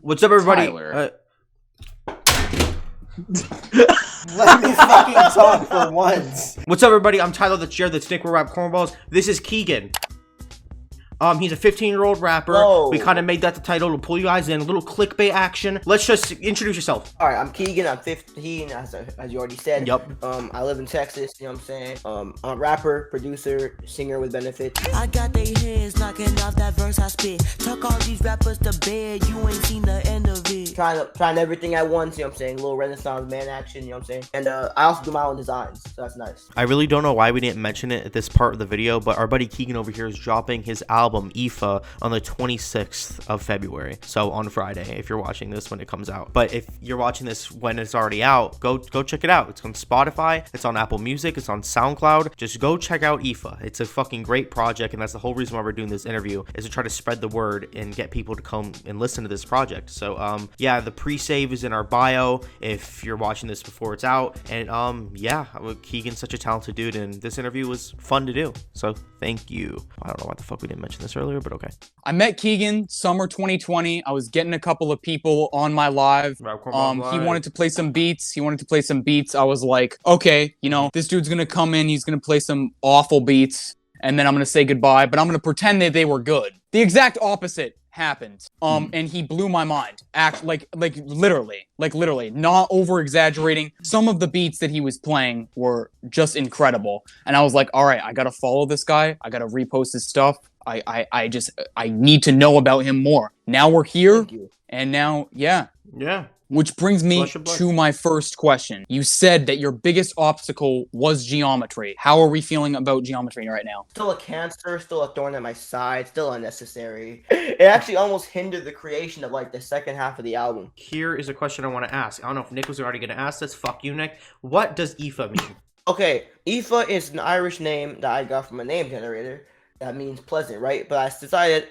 What's up, everybody? Let me fucking talk for once. What's up, everybody? I'm Tyler the Chair, that's Nick, we're Rap Cornballs. This is Keegan. He's a 15-year-old rapper. Whoa. We kind of made that the title to pull you guys in. A little clickbait action. Let's just introduce yourself. All right, I'm Keegan. I'm 15, as you already said. Yep. I live in Texas. You know what I'm saying? I'm a rapper, producer, singer with benefits. I got they heads knocking off that verse I spit. Tuck all these rappers to bed. You ain't seen the end of it. Trying everything at once. You know what I'm saying? A little Renaissance man action. You know what I'm saying? And I also do my own designs, so that's nice. I really don't know why we didn't mention it at this part of the video, but our buddy Keegan over here is dropping his album AOTY on the 26th of February, so on Friday if you're watching this when it comes out. But if you're watching this when it's already out, go check it out. It's on Spotify, it's on Apple Music, it's on SoundCloud. Just go check out AOTY. It's a fucking great project, and that's the whole reason why we're doing this interview, is to try to spread the word and get people to come and listen to this project. So yeah, the pre-save is in our bio if you're watching this before it's out. And yeah, Keegan's such a talented dude, and this interview was fun to do, so thank you. I don't know why the fuck we didn't mention this earlier, but okay. I met Keegan summer 2020. I was getting a couple of people on my live. He wanted to play some beats. I was like, okay, you know, this dude's gonna come in, he's gonna play some awful beats, and then I'm gonna say goodbye, but I'm gonna pretend that they were good. The exact opposite happened. And he blew my mind. Like literally, not over exaggerating. Some of the beats that he was playing were just incredible. And I was like, all right, I gotta follow this guy. I gotta repost his stuff. I need to know about him more. Now we're here, and now, yeah. Which brings me to my first question. You said that your biggest obstacle was geometry. How are we feeling about geometry right now? Still a cancer, still a thorn in my side, still unnecessary. It actually almost hindered the creation of like the second half of the album. Here is a question I want to ask. I don't know if Nick was already going to ask this. Fuck you, Nick. What does AOTY mean? Okay, AOTY is an Irish name that I got from a name generator. That means pleasant, right? But I decided,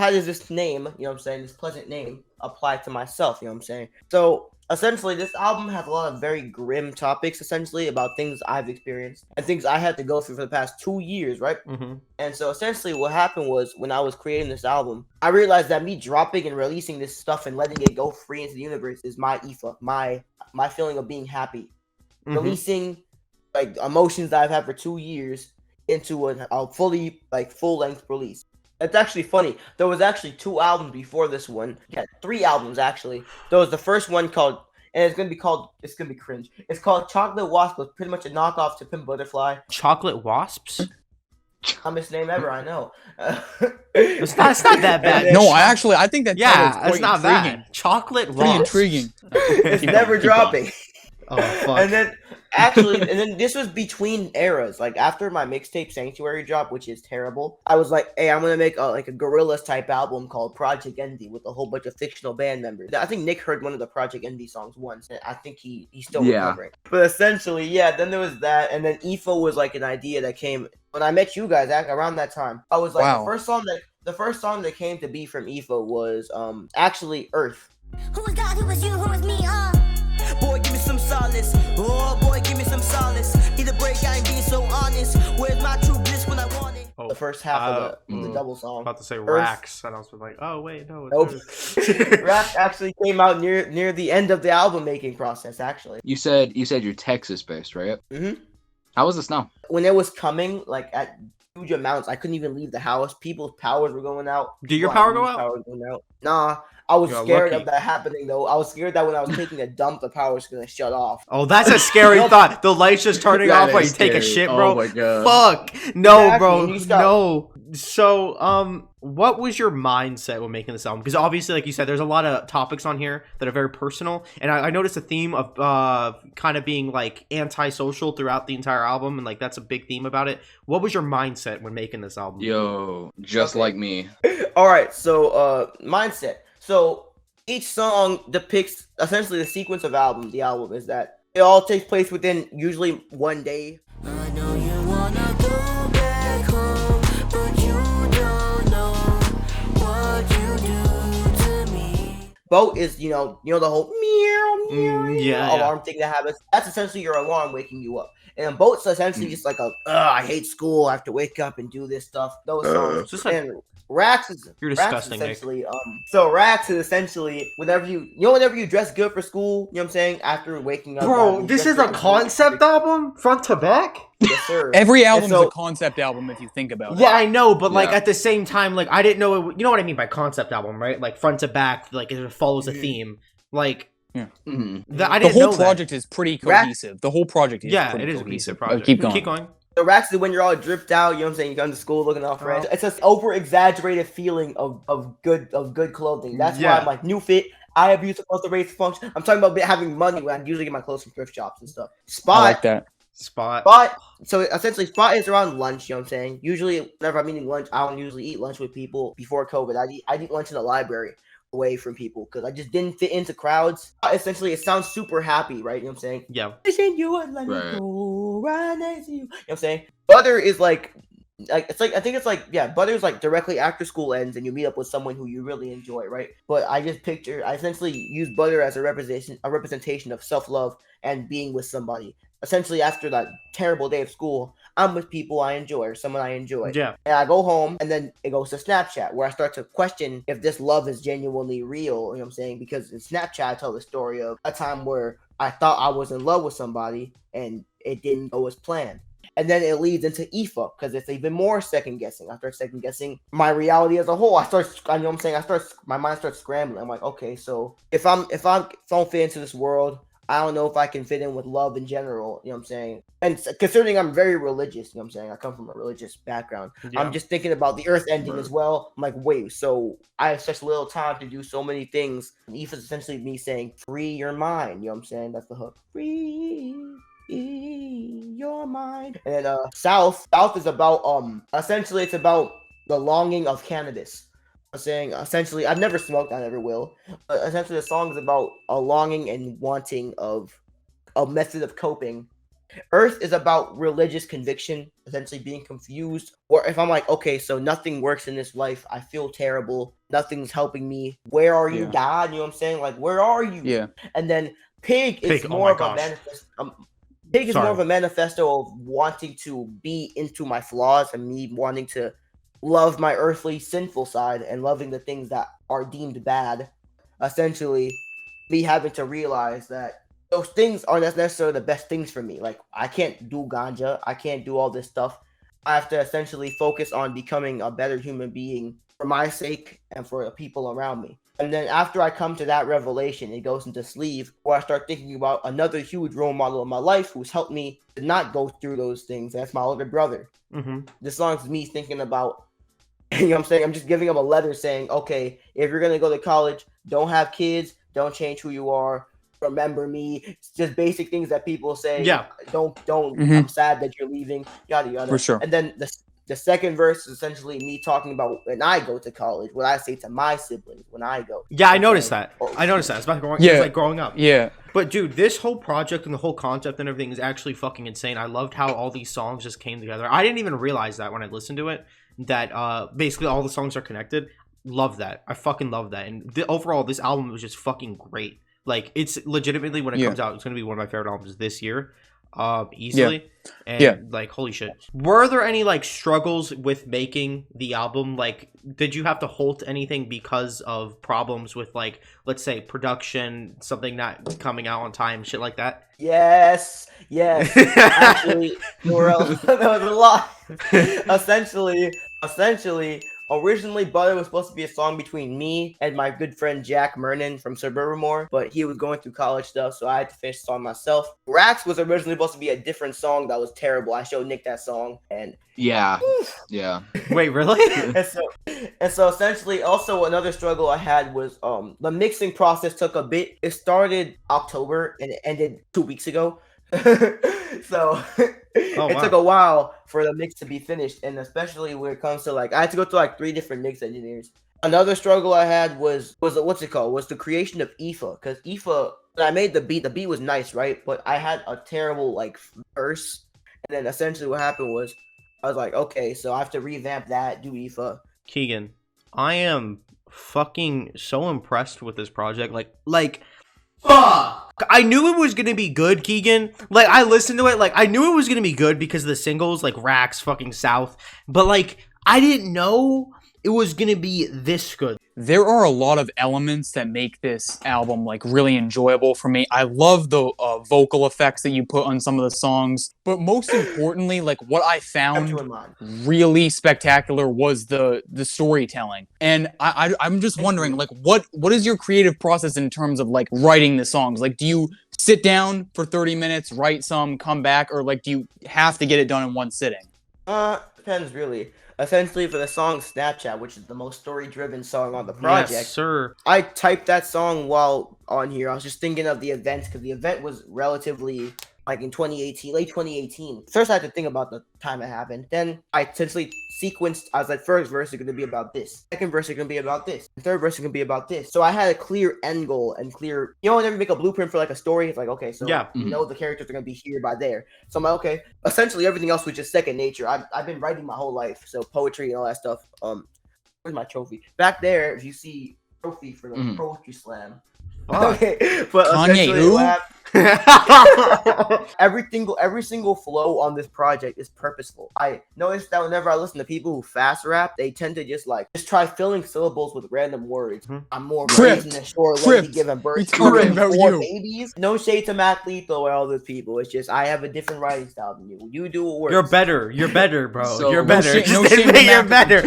how does this name, you know what I'm saying, this pleasant name apply to myself, you know what I'm saying? So essentially, this album has a lot of very grim topics, essentially, about things I've experienced and things I had to go through for the past 2 years, right? And so essentially what happened was, when I was creating this album, I realized that me dropping and releasing this stuff and letting it go free into the universe is my AOTY, my feeling of being happy. Releasing like emotions that I've had for 2 years into a fully, like, full-length release. It's actually funny. There was actually 2 albums before this one. Yeah, 3 albums, actually. There was the first one called, and it's going to be cringe. It's called Chocolate Wasp, but pretty much a knockoff to Pimp Butterfly. Chocolate Wasps? Dumbest name ever, I know. It's not that bad. No, I think that it's not intriguing. bad. Chocolate Wasps. Pretty intriguing. It's never dropping. Oh, fuck. And then, actually, and then this was between eras. Like, after my mixtape Sanctuary drop, which is terrible, I was like, hey, I'm going to make a Gorillaz type album called Project Envy with a whole bunch of fictional band members. I think Nick heard one of the Project Envy songs once, and I think he's still recovering. But essentially, yeah, then there was that, and then AOTY was like an idea that came when I met you guys around that time. I was like, wow. The first song that came to be from AOTY was actually Earth. Who was God? Who was you? Who was me? Boy, give me some solace. Oh, boy, give me some solace. Need a break, I ain't being so honest. Where's my true bliss when I want it? Oh, the first half of the double song. About to say Earth. Racks, and I was like, oh wait, no. Nope. Rap actually came out near the end of the album making process. Actually, you said you're Texas based, right? How was the snow? When it was coming, like at huge amounts, I couldn't even leave the house. People's powers were going out. Did your power go out? Nah. I was scared lucky. of that happening, though. I was scared that when I was taking a dump, the power was going to shut off. Oh, that's a scary thought. The lights just turning off while you take a shit, bro. Oh, my God. Fuck. No, exactly. bro. No. So, what was your mindset when making this album? Because obviously, like you said, there's a lot of topics on here that are very personal. And I noticed a theme of kind of being, like, antisocial throughout the entire album. And, like, that's a big theme about it. What was your mindset when making this album? Yo, just like me. All right. So, mindset. So each song depicts essentially the sequence of the album is that it all takes place within usually 1 day. I know you wanna go back home, but you don't know what you do to me. Boat is, you know the whole meow alarm thing that happens. That's essentially your alarm waking you up. And Boat's essentially just like I hate school, I have to wake up and do this stuff. Those songs. Just like Rax is You're Rax is disgusting, Nick. essentially so Rax is essentially whenever whenever you dress good for school, you know what I'm saying? After waking up. Bro, this is a concept album front to back? Yes, sir. Every album's a concept album if you think about it. Yeah, I know, but like at the same time, like I didn't know you know what I mean by concept album, right? Like front to back, like it follows a theme. Like I didn't the whole know project is pretty cohesive. The whole project is pretty it is a cohesive. cohesive project. Keep going. The Rax is when you're all dripped out, you know what I'm saying? You come to school looking all fresh. It's this over exaggerated feeling of good clothing. That's why I'm like new fit. I abuse supposed to raise function. I'm talking about having money when I usually get my clothes from thrift shops and stuff. Spot. I like that. Spot. So essentially, Spot is around lunch. You know what I'm saying? Usually, whenever I'm eating lunch, I don't usually eat lunch with people. Before COVID, I'd eat lunch in the library away from people because I just didn't fit into crowds. Essentially, it sounds super happy, right? You know what I'm saying? Yeah. Wishing you would let me go right next to you. You know what I'm saying? Butter is like it's like I think it's like Butter's like directly after school ends and you meet up with someone who you really enjoy, right? But I essentially use Butter as a representation of self-love and being with somebody. Essentially, after that terrible day of school, I'm with people I enjoy or someone I enjoy. Yeah. And I go home and then it goes to Snapchat where I start to question if this love is genuinely real. You know what I'm saying? Because in Snapchat, I tell the story of a time where I thought I was in love with somebody and it didn't go as planned. And then it leads into AOIFE because it's even more second guessing. I start second guessing my reality as a whole. My mind starts scrambling. I'm like, okay, so if I don't fit into this world, I don't know if I can fit in with love in general, you know what I'm saying? And considering I'm very religious, you know what I'm saying? I come from a religious background. Yeah. I'm just thinking about the earth ending as well. I'm like, wait, so I have such little time to do so many things. And AOIFE is essentially me saying, free your mind, you know what I'm saying? That's the hook. Free your mind. And then South is about, essentially it's about the longing of cannabis. I'm saying essentially I've never smoked, I never will, but essentially the song is about a longing and wanting of a method of coping. Earth is about religious conviction, essentially being confused, or if I'm like, okay, so nothing works in this life, I feel terrible, nothing's helping me, where are you, God? You know what I'm saying? Like, where are you? And then Pig is more of a manifesto. Pig is more of a manifesto of wanting to be into my flaws and me wanting to love my earthly sinful side and loving the things that are deemed bad. Essentially, me having to realize that those things aren't necessarily the best things for me. Like, I can't do ganja. I can't do all this stuff. I have to essentially focus on becoming a better human being for my sake and for the people around me. And then after I come to that revelation, it goes into Sleeve, where I start thinking about another huge role model in my life who's helped me to not go through those things. That's my older brother. This song is me thinking about, you know what I'm saying? I'm just giving him a letter saying, okay, if you're going to go to college, don't have kids, don't change who you are, remember me. It's just basic things that people say. Yeah. Don't, I'm sad that you're leaving, yada, yada. For sure. And then the second verse is essentially me talking about when I go to college, what I say to my siblings when I go. Yeah, I noticed that. It's about it's like growing up. Yeah. But dude, this whole project and the whole concept and everything is actually fucking insane. I loved how all these songs just came together. I didn't even realize that when I listened to it, that basically all the songs are connected. Love that. I fucking love that. And overall, this album was just fucking great. Like, it's legitimately, when it comes out, it's going to be one of my favorite albums this year. Easily. And like, holy shit. Were there any like struggles with making the album? Like, did you have to halt anything because of problems with, like, let's say production, something not coming out on time, shit like that? Yes. Actually, there was a lot. Essentially, originally Butter was supposed to be a song between me and my good friend Jack Mernon from Suburbamore, but he was going through college stuff, so I had to finish the song myself. Rax was originally supposed to be a different song that was terrible. I showed Nick that song, and yeah. Wait, really? and so essentially, also another struggle I had was the mixing process took a bit. It started October and it ended 2 weeks ago. So it took a while for the mix to be finished, and especially when it comes to, like, I had to go through like 3 different mix engineers. Another struggle I had was the creation of AOTY, because AOTY, when I made the beat was nice, right? But I had a terrible like verse, and then essentially what happened was I was like, okay, so I have to revamp that, do AOTY. Keegan, I am fucking so impressed with this project. Like fuck! I knew it was gonna be good, Keegan. Like, I listened to it, like, I knew it was gonna be good because of the singles, like Rax, fucking South. But, like, I didn't know it was gonna be this good. There are a lot of elements that make this album like really enjoyable for me. I love the vocal effects that you put on some of the songs, but most importantly, like what I found really spectacular was the storytelling. And I'm just wondering, like, what is your creative process in terms of like writing the songs? Like, do you sit down for 30 minutes, write some, come back, or like do you have to get it done in one sitting? Depends really. Essentially, for the song Snapchat, which is the most story-driven song on the project, yes, sir. I typed that song while on here. I was just thinking of the event, because the event was relatively, like, in 2018, late 2018. First, I had to think about the time it happened. Then, I essentially sequenced. I was like, first verse is going to be about this. Second verse is going to be about this. The third verse is going to be about this. So, I had a clear end goal and clear... You know, whenever you make a blueprint for, like, a story, it's like, okay, so you know the characters are going to be here by there. So, I'm like, okay. Essentially, everything else was just second nature. I've been writing my whole life, so poetry and all that stuff. Where's my trophy? Back there, if you see trophy for the poetry slam. Okay, but Kanye, every single flow on this project is purposeful. I noticed that whenever I listen to people who fast rap, they tend to just try filling syllables with random words. I'm more raised in a short lady giving birth to four babies. No shade to Mac Lethal or all those people. It's just I have a different writing style than you. You do what works. You're better, bro. So, you're better. No shame you're better.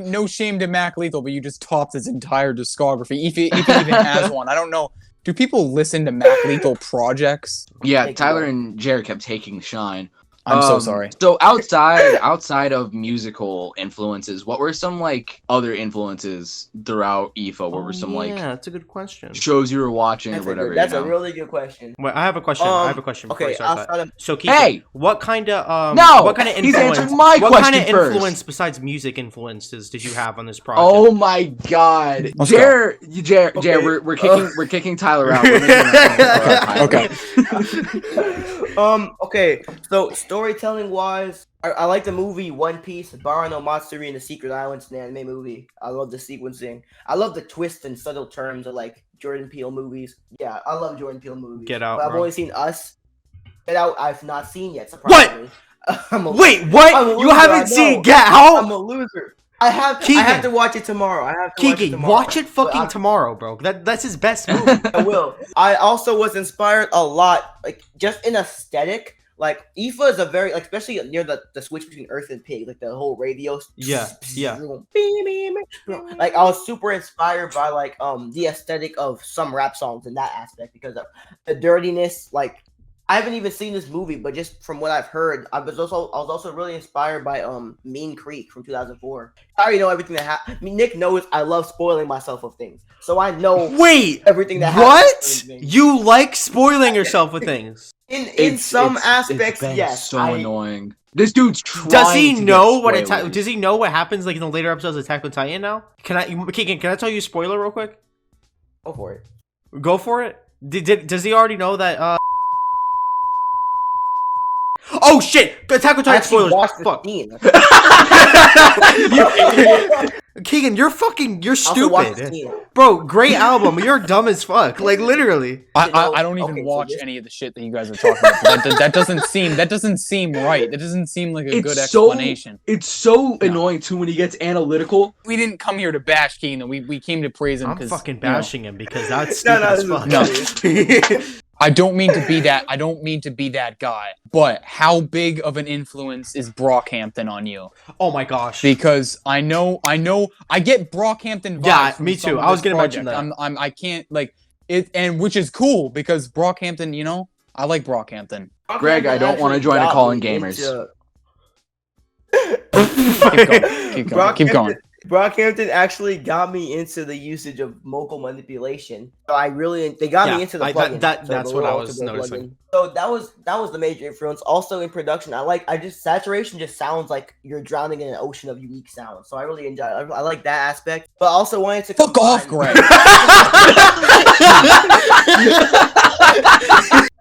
No shame to Mac Lethal, but you just topped his entire discography. If he even has one, I don't know. Do people listen to Mac Lethal projects? Yeah, Tyler and Jared kept taking shine. I'm so sorry. So outside of musical influences, what were some like other influences throughout AOTY? What were some like that's a good question. Shows you were watching or whatever? That's a really good question. Wait, I have a question. Okay, so Keegan, what kind of what kind of influence? He's answering my question What kind of influence first. Besides music influences did you have on this project? Oh my God, Jared, we're kicking Tyler out. Okay. Okay. So storytelling wise, I like the movie One Piece, Bara no Matsuri and the Secret Islands, an anime movie. I love the sequencing. I love the twists and subtle terms of like Jordan Peele movies. Yeah, I love Jordan Peele movies. Get Out. But I've only seen Us. Get Out, I've not seen yet. Surprisingly. What? Wait, what? You haven't seen Get Out? I'm a loser. I have to watch it tomorrow. Watch it fucking tomorrow, bro. That's his best movie. I will. I also was inspired a lot, like just in aesthetic. Like AOTY is a very, like, especially near the switch between Earth and Pig, like the whole radio. Yeah. Like I was super inspired by like the aesthetic of some rap songs in that aspect because of the dirtiness. Like I haven't even seen this movie, but just from what I've heard, I was also really inspired by Mean Creek from 2004. I already know everything that happened. I mean, Nick knows I love spoiling myself of things, so I know everything that happens. What? You like spoiling yourself with things? In some aspects, yes. So annoying. This dude's trying. Does he know what Does he know what happens like in the later episodes of Attack on Titan now? Can I tell you a spoiler real quick? Go for it. Go for it. Does he already know that? Oh shit! Attack on Titan spoilers. Fuck. Keegan, you're stupid, bro. Great album. You're dumb as fuck. Like literally. I don't even watch any of the shit that you guys are talking about. that doesn't seem right. That doesn't seem like a good explanation. It's so annoying too when he gets analytical. We didn't come here to bash Keegan. We came to praise him. I'm fucking bashing him because that's stupid as fuck. No. I don't mean to be that guy, but how big of an influence is Brockhampton on you? Oh my gosh. Because I know, I get Brockhampton vibes. Yeah, me too. I was gonna mention that. I can't like it, and which is cool because Brockhampton, you know, I like Brockhampton. Greg, I don't want to join a call in gamers. Keep going. Brockhampton actually got me into the usage of vocal manipulation. So they got me into the plugin. That's what I was noticing. So that was the major influence. Also in production, saturation just sounds like you're drowning in an ocean of unique sounds. So I really enjoy it. I like that aspect. But I also wanted to fuck off, Greg.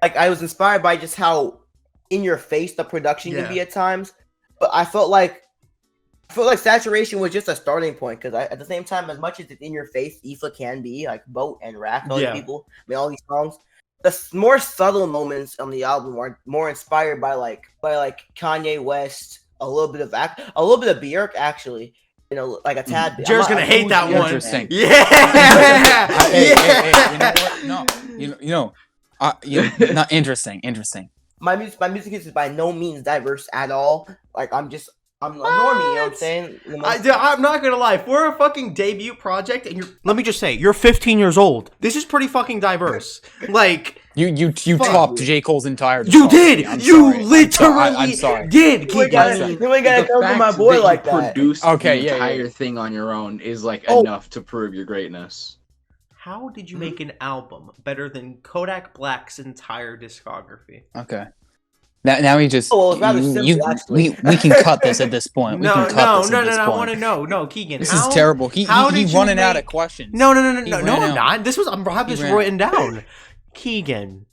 Like I was inspired by just how in your face the production can be at times. But I felt like saturation was just a starting point because at the same time, as much as it's in your face, AOTY can be like Boat and Rack, all these people. I mean, all these songs. The more subtle moments on the album are more inspired by Kanye West, a little bit of Björk actually, you know, like a tad bit. Jared's gonna hate that one. Interesting. Yeah. You know what? No. Not interesting. My music is by no means diverse at all. Like I'm a normie, you know what I'm saying? I'm not gonna lie. If we're a fucking debut project, and let me just say, you're 15 years old. This is pretty fucking diverse. Like you topped J. Cole's entire. You did. You literally I'm sorry. did. You ain't gotta come for my boy like that. Produce the entire thing on your own is like enough to prove your greatness. How did you make an album better than Kodak Black's entire discography? Okay. Now he just. Oh, well, it's rather simple, actually. We can cut this at this point. No. I want to know. No, Keegan. This is terrible. He's running out of questions. No, I'm not. I have this written down. Keegan,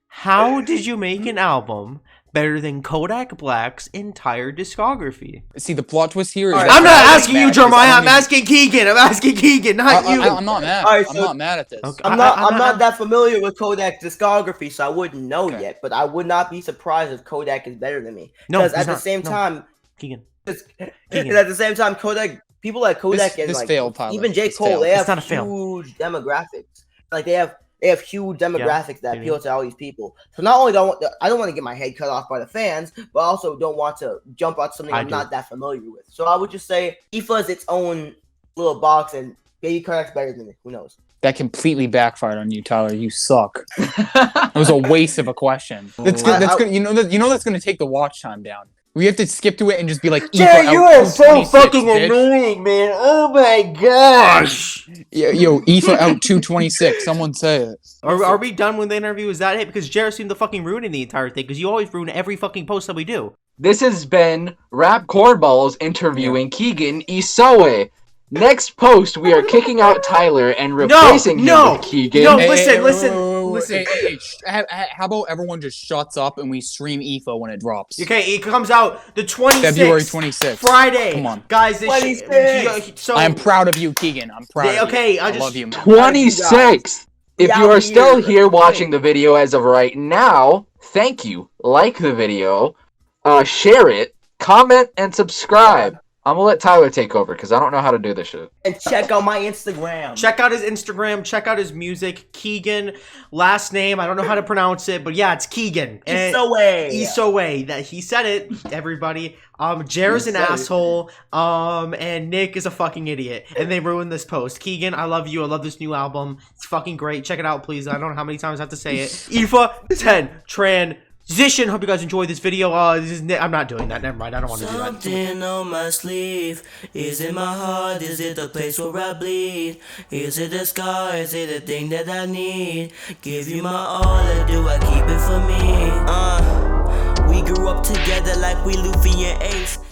how did you make an album better than Kodak Black's entire discography? See, the plot twist here is. I'm not asking you, Jeremiah. I'm asking Keegan. Not you. I'm not mad. Right, I'm not mad at this. Okay. I'm not that familiar with Kodak's discography, so I wouldn't know yet. But I would not be surprised if Kodak is better than me. Because at the same time, Keegan. And at the same time, people like Kodak and like failed, Tyler. even J. Cole, Failed. they have fail. huge demographics. Like they have huge demographics that appeal to all these people. So not only I don't want to get my head cut off by the fans, but I also don't want to jump out something I'm not that familiar with. So I would just say IFA is its own little box, and Baby Kodak's better than it. Who knows? That completely backfired on you, Tyler. You suck. It was a waste of a question. That's good. You know that's gonna take the watch time down. We have to skip to it and just be like, Jared, you are so fucking annoying, man. Oh my gosh. Yo, IFA out 226. Someone say it. Are we done with the interview? Is that it? Because Jared seemed to fucking ruin the entire thing. Because you always ruin every fucking post that we do. This has been Rap Cornballs interviewing Keegan Isowe. Next post, we are kicking out Tyler and replacing him with Keegan. No, listen. Hey, how about everyone just shuts up and we stream IFA when it drops? Okay, it comes out the 26th. February 26th. Friday. Come on. Guys, so I'm proud of you, Keegan. I'm proud of you. I love you, man. 26th. If you are still here watching the video as of right now, thank you. Like the video, share it, comment, and subscribe. I'm gonna let Tyler take over because I don't know how to do this shit. And check out my Instagram. Check out his Instagram. Check out his music. Keegan, last name. I don't know how to pronounce it, but yeah, it's Keegan. Isowe. That he said it. Everybody. Jared's an asshole. And Nick is a fucking idiot. And they ruined this post. Keegan, I love you. I love this new album. It's fucking great. Check it out, please. I don't know how many times I have to say it. IFA 10 Transition. Hope you guys enjoyed this video. I'm not doing that. Never mind. I don't want to do that. Something on my sleeve. Is it my heart? Is it the place where I bleed? Is it the scar? Is it the thing that I need? Give you my all, or do I keep it for me? We grew up together like we Luffy and Ace.